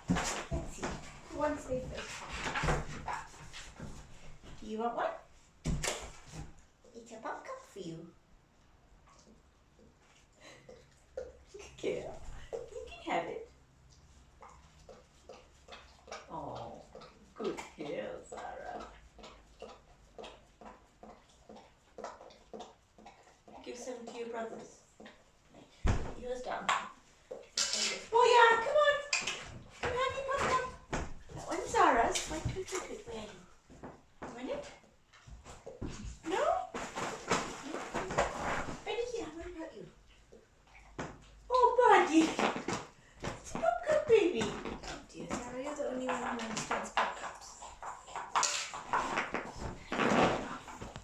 Let's see. Who wants to stay first? Do you want one? It's a pop cup for you. Okay, you can have it. Oh, good girl, Sarah. Give some to your brothers. Yours down. Oh yeah, come on. Come have your pop cup. That one's Sarah's. Wait, where are you? You want it?